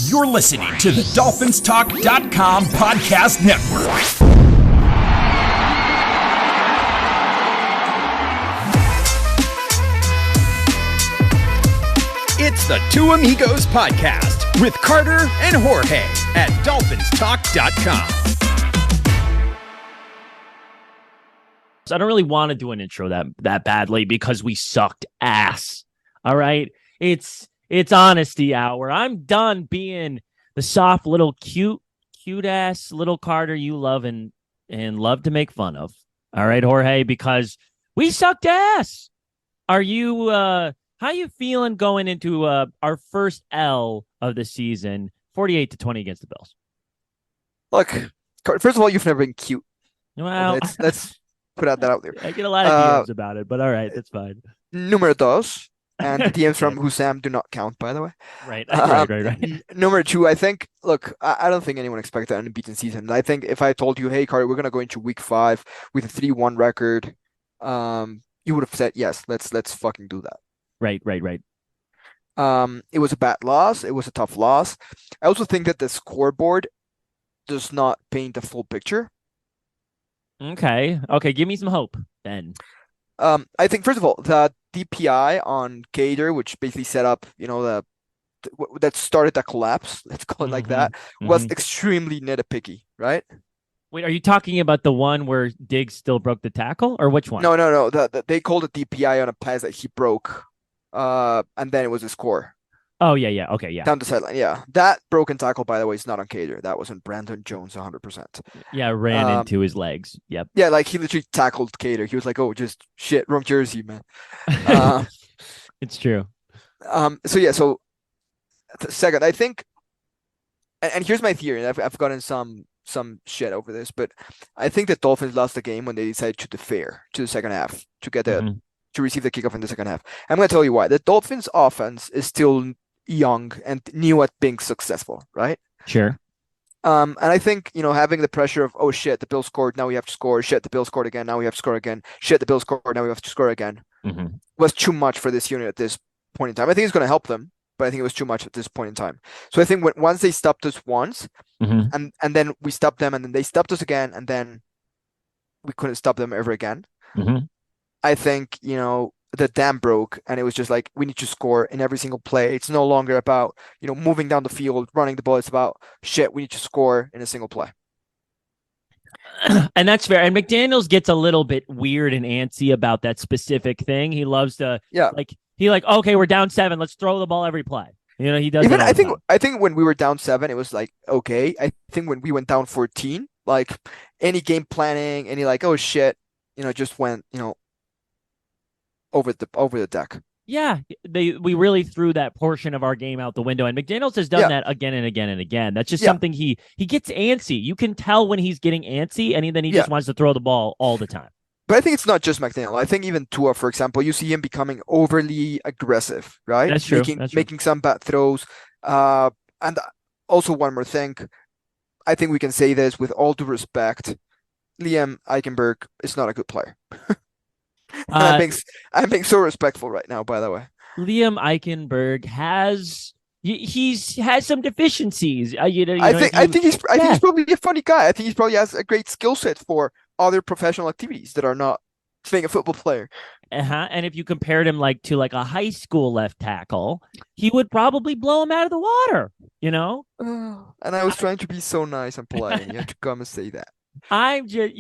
You're listening to the DolphinsTalk.com podcast network. It's the TuAmigos Podcast with Carter and Jorge at DolphinsTalk.com. I don't really want to do an intro that badly because we sucked ass. All right. It's honesty hour. I'm done being the soft little cute ass little Carter you love and love to make fun of. All right, Jorge, because we sucked ass. Are you how you feeling going into our first L of the season, 48-20 against the Bills? Look, first of all, you've never been cute. Well, let's put that out there. I get a lot of DMs about it, but all right, that's fine. Numero dos, and the DMs from Hussam do not count, by the way. Right. Number two, I think, look, I don't think anyone expected an unbeaten season. I think if I told you, hey, Carter, we're going to go into week 5 with a 3-1 record, you would have said, yes, let's fucking do that. Right. It was a bad loss. It was a tough loss. I also think that the scoreboard does not paint the full picture. Okay, give me some hope then. I think, first of all, the DPI on Cater, which basically set up, that started the collapse, let's call it like that, was extremely nitpicky, right? Wait, are you talking about the one where Diggs still broke the tackle, or which one? No. They called a DPI on a pass that he broke, and then it was a score. Oh, yeah. Okay, yeah. Down the sideline, yeah. That broken tackle, by the way, is not on Cater. That was on Brandon Jones 100%. Yeah, ran into his legs. Yep. Yeah, like he literally tackled Cater. He was like, oh, just shit, wrong jersey, man. It's true. So second, I think, and here's my theory, and I've gotten some shit over this, but I think the Dolphins lost the game when they decided to defer to the second half to get to receive the kickoff in the second half. I'm going to tell you why. The Dolphins offense is still young and new at being successful, right? Sure. And I think, having the pressure of, oh shit, the Bills scored, now we have to score. Shit, the Bills scored again, now we have to score again. Shit, the Bills scored, now we have to score again. Was too much for this unit at this point in time. I think it's going to help them, but I think it was too much at this point in time. So I think once they stopped us once, and then we stopped them, and then they stopped us again, and then we couldn't stop them ever again. I think, the dam broke, and it was just like, we need to score in every single play. It's no longer about, moving down the field, running the ball. It's about, shit, we need to score in a single play. And that's fair. And McDaniels gets a little bit weird and antsy about that specific thing. He loves to, okay, we're down 7. Let's throw the ball every play. He does. Even I think when we were down 7, it was like, okay. I think when we went down 14, like any game planning, any like, oh shit, just went, over the deck. Yeah, we really threw that portion of our game out the window, and McDaniels has done that again and again and again. That's just something he gets antsy. You can tell when he's getting antsy, and then he just wants to throw the ball all the time. But I think it's not just McDaniel. I think even Tua, for example, you see him becoming overly aggressive, right? That's true. Making some bad throws. And also one more thing, I think we can say this with all due respect, Liam Eichenberg is not a good player. I'm being so respectful right now, by the way. Liam Eichenberg has some deficiencies. I think he's probably a funny guy. I think he probably has a great skill set for other professional activities that are not being a football player. And if you compared him to a high school left tackle, he would probably blow him out of the water. And I was trying to be so nice and polite, and you had to come and say that. I'm just,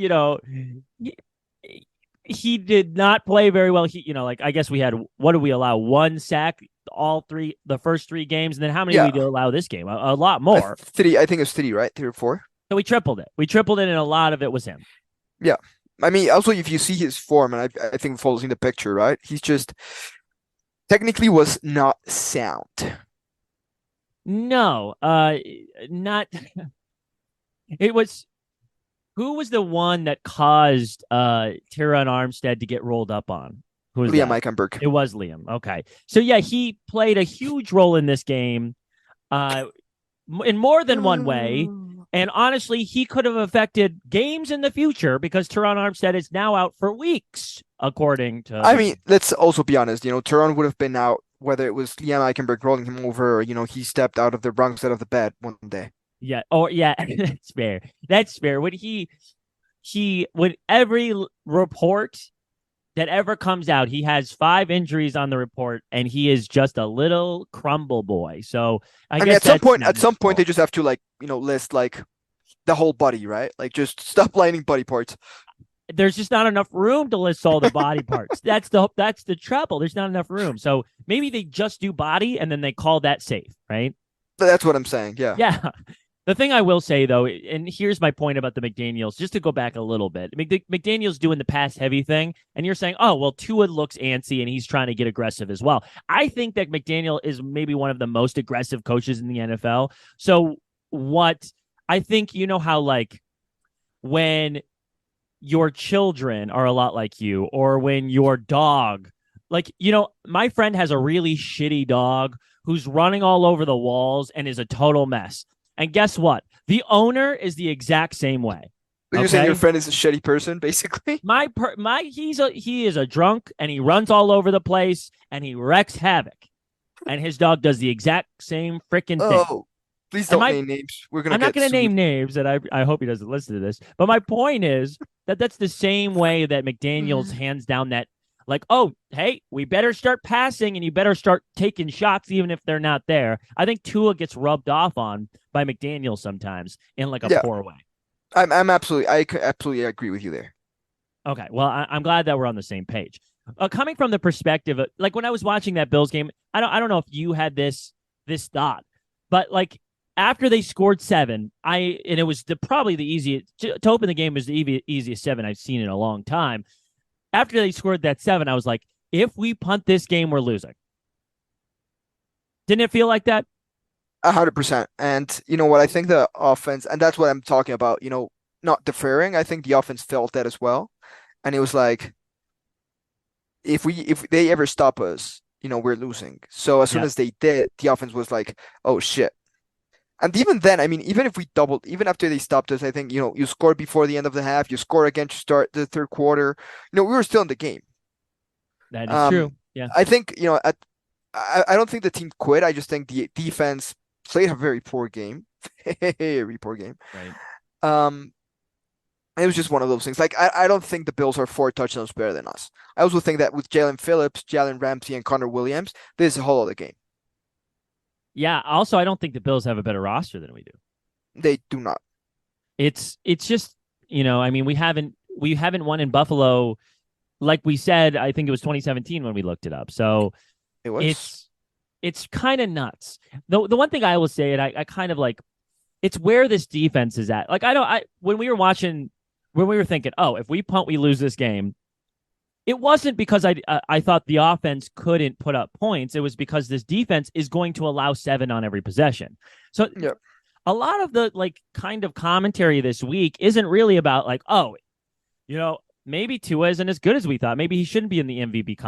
he did not play very well. I guess we had, what did we allow? 1 sack, the first 3 games. And then how many did we allow this game? A lot more. 3, I think it was 3, right? 3 or 4. So we tripled it. And a lot of it was him. Yeah. I mean, also, if you see his form, and I think follows in the picture, right? He's just technically was not sound. No, not. It was. Who was the one that caused Teron Armstead to get rolled up on? Who was Liam that? Eichenberg. It was Liam. Okay. So, yeah, he played a huge role in this game in more than one way. And honestly, he could have affected games in the future because Teron Armstead is now out for weeks, according to... I mean, let's also be honest. Teron would have been out whether it was Liam Eichenberg rolling him over or, he stepped out of the wrong side of the bed one day. Yeah. Oh, yeah. That's fair. That's fair. When when every report that ever comes out, he has 5 injuries on the report, and he is just a little crumble boy. So I mean, guess at some point, they just have to list the whole body, right? Like, just stop lining body parts. There's just not enough room to list all the body parts. That's the trouble. There's not enough room. So maybe they just do body, and then they call that safe, right? That's what I'm saying. Yeah. Yeah. The thing I will say, though, and here's my point about the McDaniels, just to go back a little bit. McDaniels doing the pass heavy thing, and you're saying, oh, well, Tua looks antsy and he's trying to get aggressive as well. I think that McDaniel is maybe one of the most aggressive coaches in the NFL. So I think, how when your children are a lot like you, or when your dog, my friend has a really shitty dog who's running all over the walls and is a total mess. And guess what? The owner is the exact same way. So you're saying your friend is a shitty person, basically? He is a drunk, and he runs all over the place, and he wrecks havoc. And his dog does the exact same freaking thing. Oh, please don't name names. I'm not going to name names, and I hope he doesn't listen to this. But my point is that's the same way that McDaniels hands down that, oh, hey, we better start passing, and you better start taking shots even if they're not there. I think Tua gets rubbed off on by McDaniel sometimes in a poor way. I absolutely agree with you there. Okay, well, I'm glad that we're on the same page. Coming from the perspective of, when I was watching that Bills game, I don't know if you had this thought, but after they scored 7, and it was probably the easiest to open the game was the easiest 7 I've seen in a long time. After they scored that 7, I was like, if we punt this game, we're losing. Didn't it feel like that? 100%. And you know what? I think the offense, and that's what I'm talking about, not deferring. I think the offense felt that as well. And it was like, if they ever stop us, we're losing. So as soon as they did, the offense was like, oh shit. And even then, I mean, even if we doubled, even after they stopped us, I think, you scored before the end of the half, you score again to start the third quarter. We were still in the game. That is true. Yeah. I think, I don't think the team quit. I just think the defense played a very poor game. Very poor game. Right. It was just one of those things. I don't think the Bills are 4 touchdowns better than us. I also think that with Jalen Phillips, Jalen Ramsey, and Connor Williams, this is a whole other game. Yeah. Also, I don't think the Bills have a better roster than we do. They do not. It's just, I mean, we haven't won in Buffalo, like we said. I think it was 2017 when we looked it up. So it's kind of nuts. The one thing I will say, and I kind of it's where this defense is at. When we were thinking, oh, if we punt, we lose this game. It wasn't because I thought the offense couldn't put up points. It was because this defense is going to allow 7 on every possession. So a lot of the kind of commentary this week isn't really about maybe Tua isn't as good as we thought. Maybe he shouldn't be in the MVP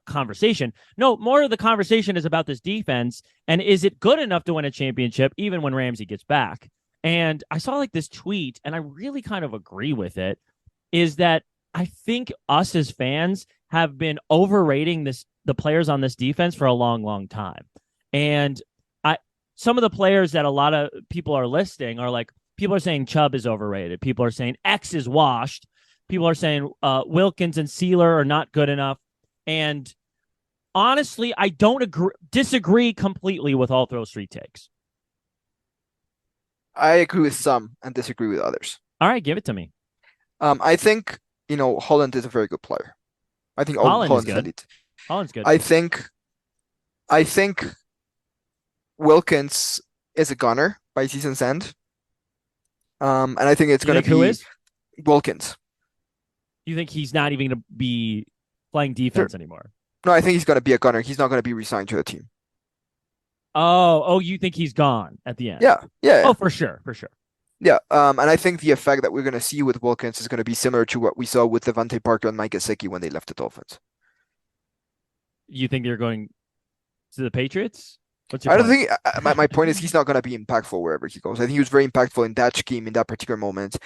conversation. No, more of the conversation is about this defense, and is it good enough to win a championship even when Ramsey gets back? And I saw this tweet, and I really kind of agree with it, is that I think us as fans have been overrating the players on this defense for a long, long time. And some of the players that a lot of people are listing are people are saying Chubb is overrated. People are saying X is washed. People are saying Wilkins and Sealer are not good enough. And honestly, I don't disagree completely with all those 3 takes. I agree with some and disagree with others. All right, give it to me. I think, Holland is a very good player. I think Holland is good. Elite. Holland's good. I think Wilkins is a gunner by season's end. And I think it's going to be who is? Wilkins. You think he's not even going to be playing defense anymore? No, I think he's going to be a gunner. He's not going to be re-signed to the team. Oh, you think he's gone at the end? Yeah. Oh, for sure. Yeah, and I think the effect that we're going to see with Wilkins is going to be similar to what we saw with Devontae Parker and Mike Gesicki when they left the Dolphins. You think they're going to the Patriots? I don't think my point is he's not going to be impactful wherever he goes. I think he was very impactful in that scheme in that particular moment.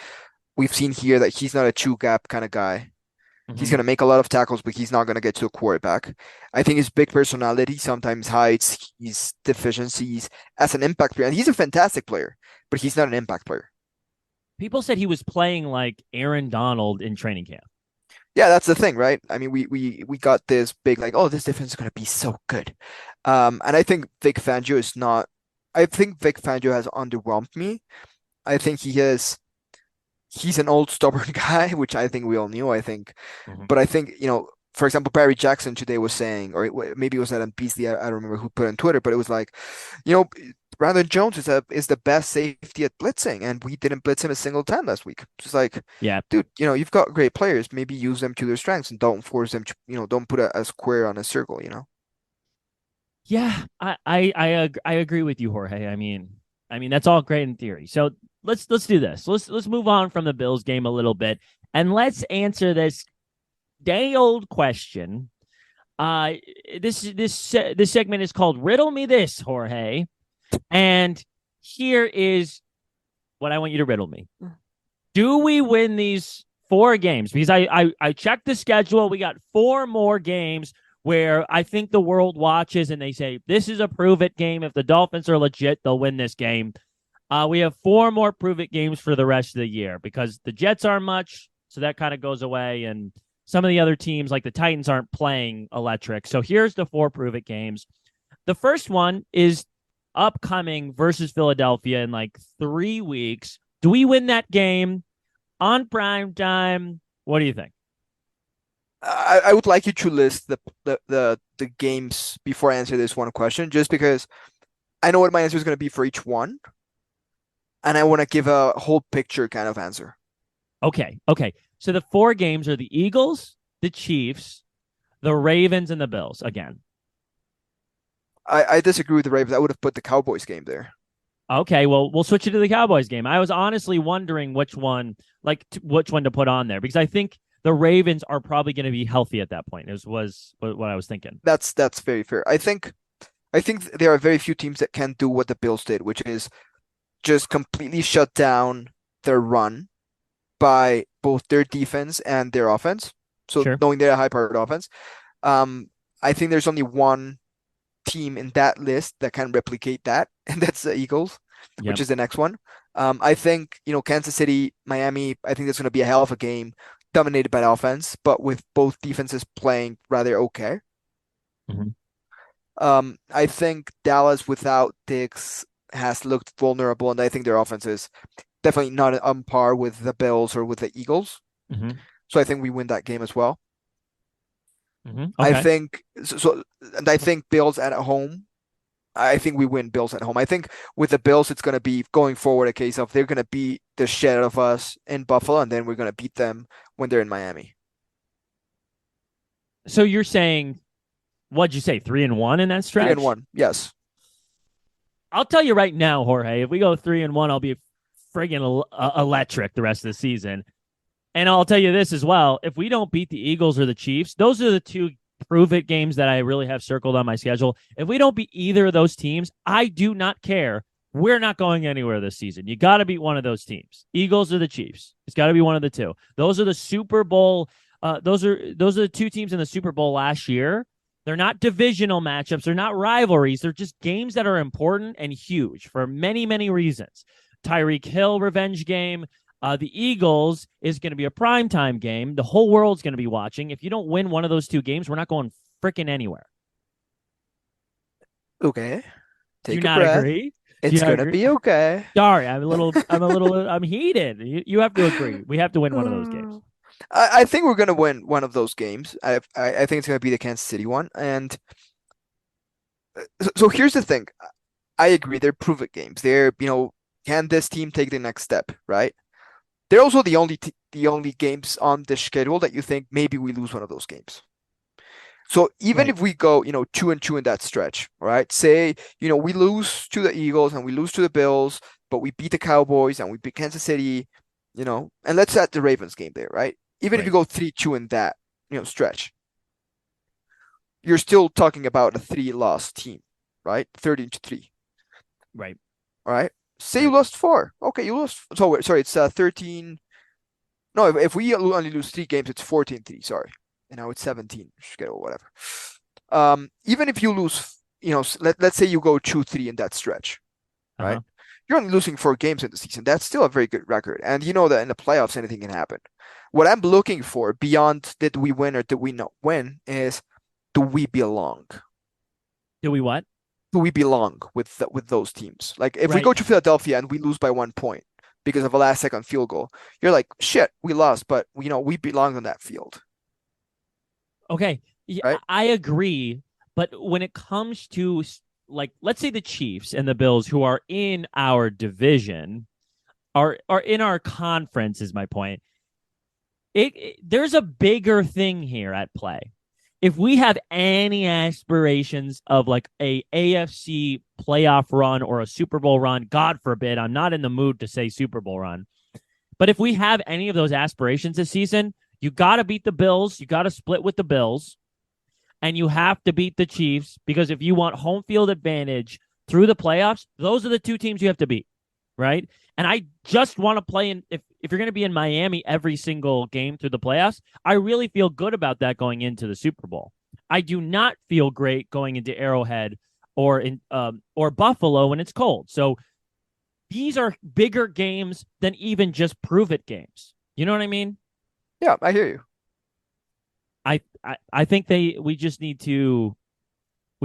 We've seen here that he's not a true gap kind of guy. He's going to make a lot of tackles, but he's not going to get to a quarterback. I think his big personality sometimes hides his deficiencies as an impact player. And he's a fantastic player, but he's not an impact player. People said he was playing like Aaron Donald in training camp. Yeah, that's the thing, right? I mean, we got this big like, oh, this defense is going to be so good. And I think Vic Fangio is not. I think Vic Fangio has underwhelmed me. I think he's an old stubborn guy, which I think we all knew, I think. But I think, for example, Barry Jackson today was saying, or maybe it was Adam Beasley, I don't remember who put it on Twitter, but it was like, Brandon Jones is the best safety at blitzing, and we didn't blitz him a single time last week. Just like, yeah, dude, you've got great players. Maybe use them to their strengths and don't force them to, don't put a square on a circle, Yeah, I agree with you, Jorge. I mean that's all great in theory. So let's do this. Let's move on from the Bills game a little bit, and let's answer this day old question. This segment is called Riddle Me This, Jorge, and here is what I want you to riddle me. Do we win these 4 games? Because I checked the schedule. We got 4 more games where I think the world watches and they say, this is a prove-it game. If the Dolphins are legit, they'll win this game. We have 4 more prove-it games for the rest of the year because the Jets aren't much, so that kind of goes away, and some of the other teams, like the Titans, aren't playing electric. So here's the 4 prove-it games. The first one is upcoming versus Philadelphia in like 3 weeks. Do we win that game on prime time? What do you think? I would like you to list the games before I answer this one question, just because I know what my answer is going to be for each one, and I want to give a whole picture kind of answer. Okay. So the 4 games are the Eagles, the Chiefs, the Ravens, and the Bills again. I disagree with the Ravens. I would have put the Cowboys game there. Okay, well, we'll switch it to the Cowboys game. I was honestly wondering which one to put on there because I think the Ravens are probably going to be healthy at that point. Was what I was thinking. That's very fair. I think there are very few teams that can do what the Bills did, which is just completely shut down their run by both their defense and their offense. So Sure. Knowing they're a high-powered offense, I think there's only one team in that list that can replicate that, and that's the Eagles, which is the next one. I think, Kansas City, Miami, I think that's going to be a hell of a game, dominated by the offense, but with both defenses playing rather okay. I think Dallas without Diggs has looked vulnerable, and I think their offense is definitely not on par with the Bills or with the Eagles. So I think we win that game as well. Okay. I think so, and I think Bills at home. I think we win Bills at home. I think with the Bills, it's going to be going forward a case of they're going to beat the shit out of us in Buffalo, and then we're going to beat them when they're in Miami. So you're saying, what'd you say, 3-1 in that stretch? 3-1, yes. I'll tell you right now, Jorge, if we go 3-1, I'll be friggin' electric the rest of the season. And I'll tell you this as well. If we don't beat the Eagles or the Chiefs, those are the 2 prove-it games that I really have circled on my schedule. If we don't beat either of those teams, I do not care. We're not going anywhere this season. You got to beat one of those teams, Eagles or the Chiefs. It's got to be one of the 2. Those are the Super Bowl. Those are the 2 teams in the Super Bowl last year. They're not divisional matchups. They're not rivalries. They're just games that are important and huge for many, many reasons. Tyreek Hill revenge game. The Eagles is going to be a primetime game. The whole world's going to be watching. If you don't win one of those 2 games, we're not going freaking anywhere. Okay. Do you not agree? It's going to be okay. Sorry, I'm heated. You have to agree. We have to win one of those games. I think we're going to win one of those games. I think it's going to be the Kansas City one. And so here's the thing. I agree. They're prove-it games. They're, can this team take the next step, right? They're also the only games on the schedule that you think maybe we lose one of those games. So even if we go, 2-2 in that stretch, right? Say, we lose to the Eagles and we lose to the Bills, but we beat the Cowboys and we beat Kansas City, and let's add the Ravens game there, right? Even if you go 3-2 in that, stretch, you're still talking about a 3-loss team, right? 13-3. Right. All right. Say you lost 4. Okay, you lost. So sorry, it's 13. No, if we only lose 3 games, it's 14-3. Sorry, and now it's 17. Or whatever. Even if you lose, let's say you go 2-3 in that stretch, right? Uh-huh. You're only losing 4 games in the season. That's still a very good record, and you know that in the playoffs anything can happen. What I'm looking for beyond did we win or did we not win is, do we belong? Do we what? Do we belong with those teams? Like if we Right. go to Philadelphia and we lose by 1 point because of a last second field goal, you're like, shit, we lost, but we belong on that field. Okay. Yeah, Right? I agree. But when it comes to, like, let's say the Chiefs and the Bills, who are in our division, are in our conference, is my point. There's a bigger thing here at play. If we have any aspirations of like a AFC playoff run or a Super Bowl run, God forbid, I'm not in the mood to say Super Bowl run. But if we have any of those aspirations this season, you got to beat the Bills. You got to split with the Bills. And you have to beat the Chiefs, because if you want home field advantage through the playoffs, those are the 2 teams you have to beat, right? And I just want to play in, if you're going to be in Miami every single game through the playoffs, I really feel good about that going into the Super Bowl. I do not feel great going into Arrowhead or Buffalo when it's cold. So these are bigger games than even just prove it games. You know what I mean? Yeah, I hear you. I think we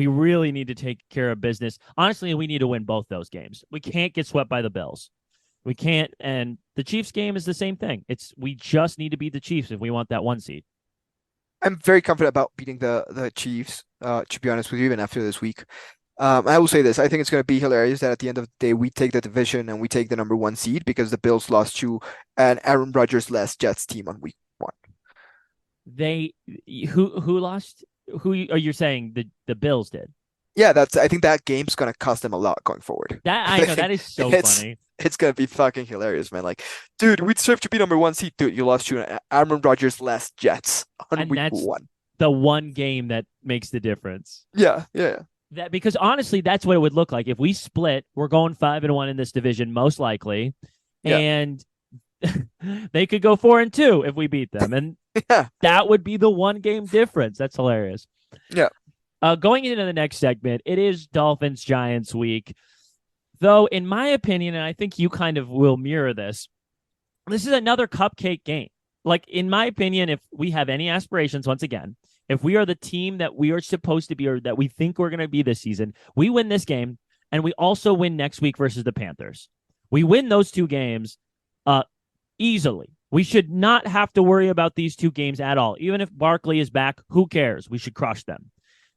really need to take care of business. Honestly, we need to win both those games. We can't get swept by the Bills. We can't, and the Chiefs game is the same thing. We just need to beat the Chiefs if we want that 1 seed. I'm very confident about beating the Chiefs, to be honest with you, even after this week. I will say this. I think it's going to be hilarious that at the end of the day, we take the division and we take the number 1 seed because the Bills lost to an Aaron Rodgers-less Jets team on week 1. Who lost? Who are you saying the Bills did? Yeah, I think that game's going to cost them a lot going forward. That I know, that is so funny. It's going to be fucking hilarious, man. Like, dude, we deserve to be number 1 seed. Dude, you lost to an Aaron Rodgers-less Jets on week 1. The one game that makes the difference. Yeah. That, because honestly, that's what it would look like if we split. We're going 5-1 in this division, most likely, and they could go 4-2 if we beat them, and that would be the 1 game difference. That's hilarious. Yeah. Going into the next segment, it is Dolphins Giants week, though. In my opinion, and I think you kind of will mirror this, this is another cupcake game. Like, in my opinion, if we have any aspirations, once again, if we are the team that we are supposed to be or that we think we're going to be this season, we win this game, and we also win next week versus the Panthers. We win those 2 games easily. We should not have to worry about these 2 games at all. Even if Barkley is back, who cares? We should crush them.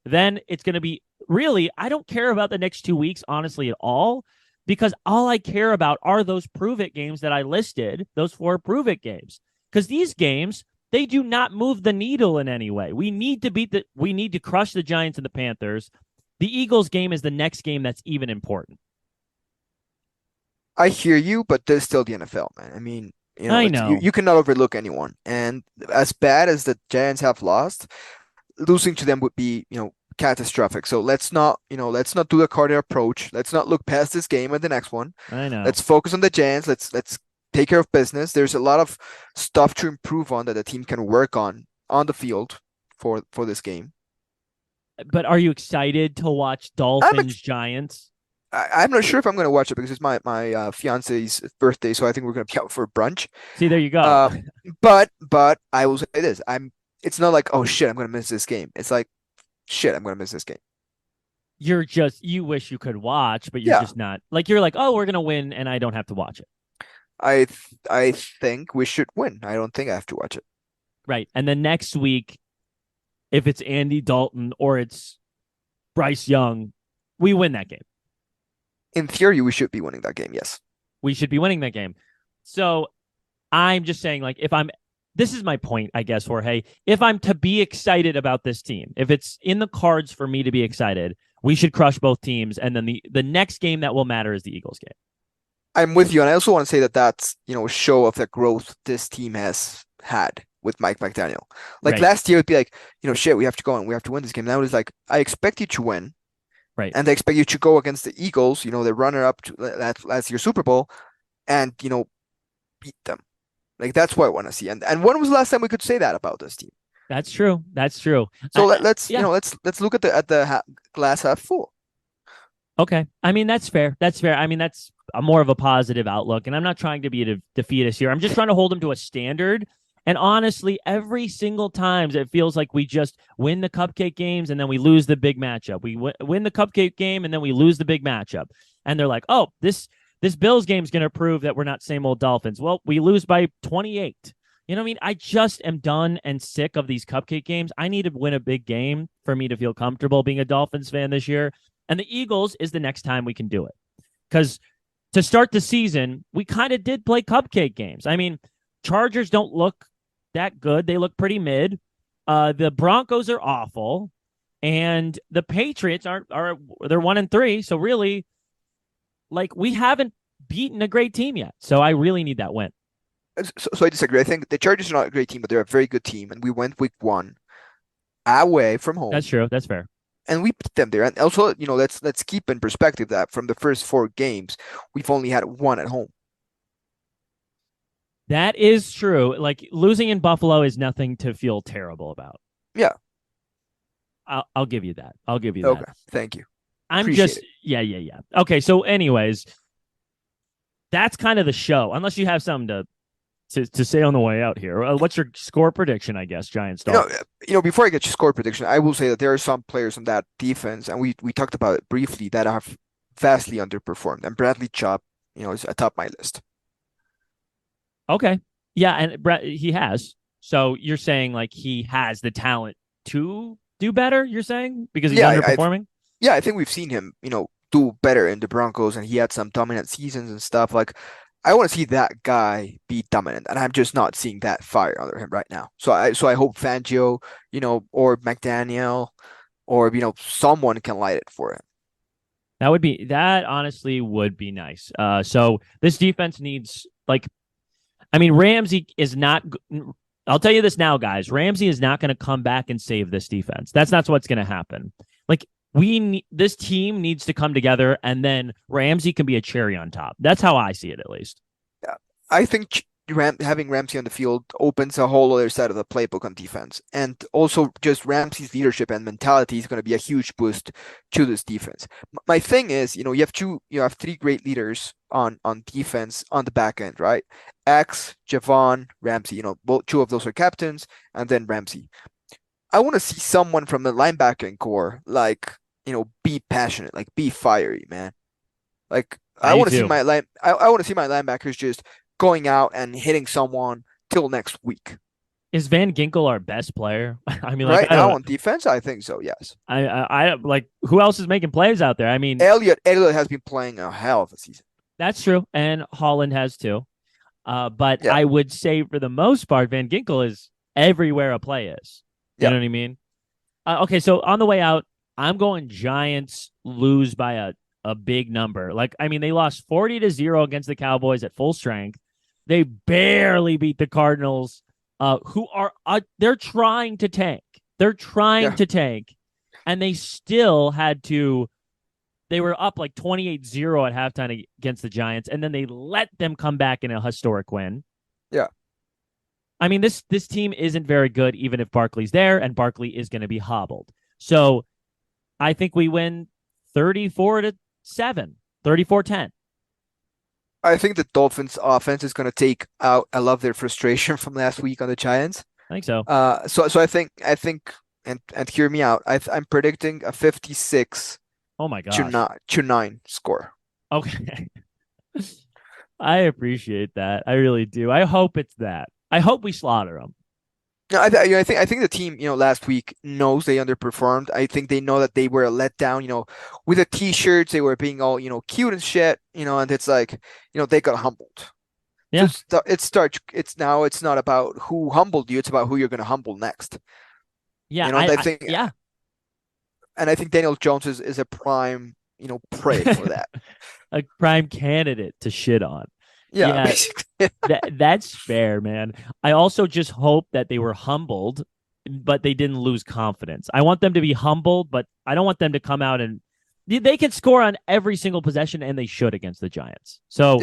Then it's going to be, really, I don't care about the next 2 weeks, honestly, at all, because all I care about are those prove-it games that I listed, those 4 prove-it games. Because these games, they do not move the needle in any way. We need to crush the Giants and the Panthers. The Eagles game is the next game that's even important. I hear you, but there's still the NFL, man. I mean, I know. You cannot overlook anyone. And as bad as the Giants have lost, losing to them would be, catastrophic. So let's not do the Carter approach. Let's not look past this game and the next one. I know. Let's focus on the Giants. Let's take care of business. There's a lot of stuff to improve on that the team can work on the field for this game. But are you excited to watch Dolphins Giants? I'm not sure if I'm going to watch it because it's my fiance's birthday, so I think we're going to be out for brunch. See, there you go. But I will say this: It's not like, oh shit, I'm going to miss this game. It's like, shit, I'm going to miss this game. You wish you could watch, but you're just not. Like, you're like, oh, we're going to win, and I don't have to watch it. I think we should win. I don't think I have to watch it. Right, and then next week, if it's Andy Dalton or it's Bryce Young, we win that game. In theory, we should be winning that game, yes. We should be winning that game. So I'm just saying, like, this is my point, I guess, Jorge. If I'm to be excited about this team, if it's in the cards for me to be excited, we should crush both teams. And then the next game that will matter is the Eagles game. I'm with you. And I also want to say that that's, a show of the growth this team has had with Mike McDaniel. Like last year, it'd be like, shit, we have to go and we have to win this game. Now it's like, I expect you to win. Right. And they expect you to go against the Eagles, the runner-up to last year's Super Bowl, and, beat them. Like that's what I want to see. And when was the last time we could say that about this team? That's true. That's true. So let's yeah. let's look at the glass half full. Okay. I mean, that's fair. That's fair. I mean, that's a more of a positive outlook. And I'm not trying to be a defeatist here. I'm just trying to hold them to a standard. And honestly, every single time it feels like we just win the cupcake games and then we lose the big matchup. We win the cupcake game and then we lose the big matchup. And they're like, oh, this Bills game is going to prove that we're not same old Dolphins. Well, we lose by 28. You know what I mean? I just am done and sick of these cupcake games. I need to win a big game for me to feel comfortable being a Dolphins fan this year. And the Eagles is the next time we can do it. Because to start the season, we kind of did play cupcake games. I mean, Chargers don't look that good. They look pretty mid. The Broncos are awful. And the Patriots they're 1-3. So really, like, we haven't beaten a great team yet. So I really need that win. So I disagree. I think the Chargers are not a great team, but they're a very good team. And we went week 1 away from home. That's true. That's fair. And we beat them there. And also, let's keep in perspective that from the first 4 games, we've only had 1 at home. That is true. Like, losing in Buffalo is nothing to feel terrible about. Yeah. I'll give you that. I'll give you that. Okay. Thank you. Appreciate it. Yeah. Okay. So anyways, that's kind of the show. Unless you have something to say on the way out here. What's your score prediction, I guess, Giants? Before I get your score prediction, I will say that there are some players on that defense, and we talked about it briefly, that have vastly underperformed. And Bradley Chubb, is atop my list. Okay. Yeah, and Brett, he has. So you're saying, like, he has the talent to do better, you're saying? Because he's underperforming? I think we've seen him, do better in the Broncos, and he had some dominant seasons and stuff. Like, I want to see that guy be dominant, and I'm just not seeing that fire under him right now. So I hope Fangio, or McDaniel, or someone can light it for him. That honestly would be nice. So this defense needs, like, I mean, Ramsey is not. I'll tell you this now, guys. Ramsey is not going to come back and save this defense. That's not what's going to happen. Like, this team needs to come together, and then Ramsey can be a cherry on top. That's how I see it, at least. Yeah, I think having Ramsey on the field opens a whole other side of the playbook on defense, and also just Ramsey's leadership and mentality is going to be a huge boost to this defense. My thing is, you have 3 great leaders on defense on the back end, right? X, Javon, Ramsey. Both 2 of those are captains, and then Ramsey. I want to see someone from the linebacking core, like, be passionate, like, be fiery, man. Like, I want to see my linebackers just going out and hitting someone till next week. Is Van Ginkel our best player? I mean, right now on defense, I think so. Yes. I like, who else is making plays out there? I mean, Elliott has been playing a hell of a season. That's true, and Holland has too. But yeah. I would say for the most part, Van Ginkel is everywhere a play is. You know what I mean? Okay, so on the way out, I'm going Giants lose by a big number. Like, I mean, they lost 40-0 against the Cowboys at full strength. They barely beat the Cardinals, who are they're trying to tank. They're trying to tank, and they still had to. They were up like 28-0 at halftime against the Giants, and then they let them come back in a historic win. Yeah. I mean, this team isn't very good, even if Barkley's there, and Barkley is going to be hobbled. So I think we win 34-7, 34-10. I think the Dolphins offense is going to take out a lot of their frustration from last week on the Giants. I think so. So I think, and hear me out. I'm predicting a 56. Oh my gosh. To 9 score. Okay. I appreciate that. I really do. I hope it's that. I hope we slaughter them. No, I think the team, last week knows they underperformed. I think they know that they were let down, with the T-shirts, they were being all, cute and shit, and it's like, they got humbled. Yeah. So it's not about who humbled you, it's about who you're going to humble next. Yeah. I think. And I think Daniel Jones is a prime, prey for that. A prime candidate to shit on. Yeah. Basically. That's fair, man. I also just hope that they were humbled, but they didn't lose confidence. I want them to be humbled, but I don't want them to come out and they can score on every single possession, and they should against the Giants. So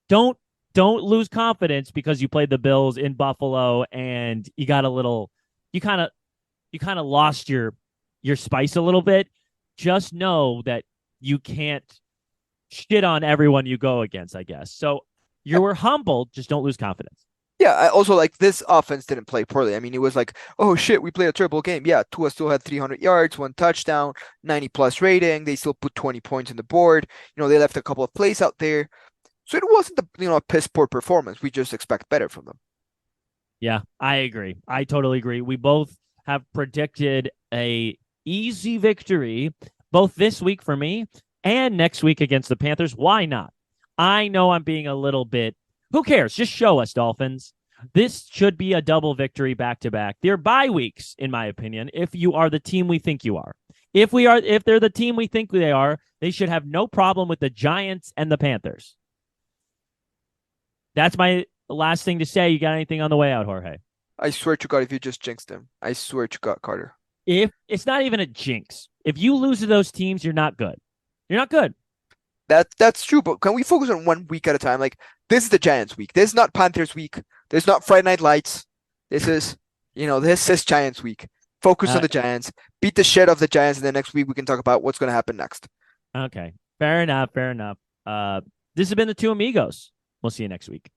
don't don't lose confidence because you played the Bills in Buffalo and you got a little, you kind of lost your spice a little bit. Just know that you can't shit on everyone you go against, I guess. So you were humble, just don't lose confidence. Yeah, I also like this offense didn't play poorly. I mean, it was like, oh shit, we played a terrible game. Yeah, Tua still had 300 yards, 1 touchdown, 90 plus rating. They still put 20 points on the board. They left a couple of plays out there. So it wasn't a piss poor performance. We just expect better from them. Yeah, I agree. I totally agree. We both have predicted a easy victory both this week for me and next week against the Panthers. Why not? I know I'm being a little bit. Who cares? Just show us, Dolphins. This should be a double victory back-to-back. They're bye weeks, in my opinion, if you are the team we think you are. If they're the team we think they are, they should have no problem with the Giants and the Panthers. That's my last thing to say. You got anything on the way out, Jorge? I swear to God, if you just jinxed him. I swear to God, Carter. If it's not even a jinx. If you lose to those teams, you're not good. You're not good. That's true, but can we focus on 1 week at a time? Like, this is the Giants week. This is not Panthers week. This is not Friday Night Lights. This is Giants week. Focus on the Giants. Beat the shit of the Giants, and then next week we can talk about what's going to happen next. Okay. Fair enough. This has been the TuAmigos. We'll see you next week.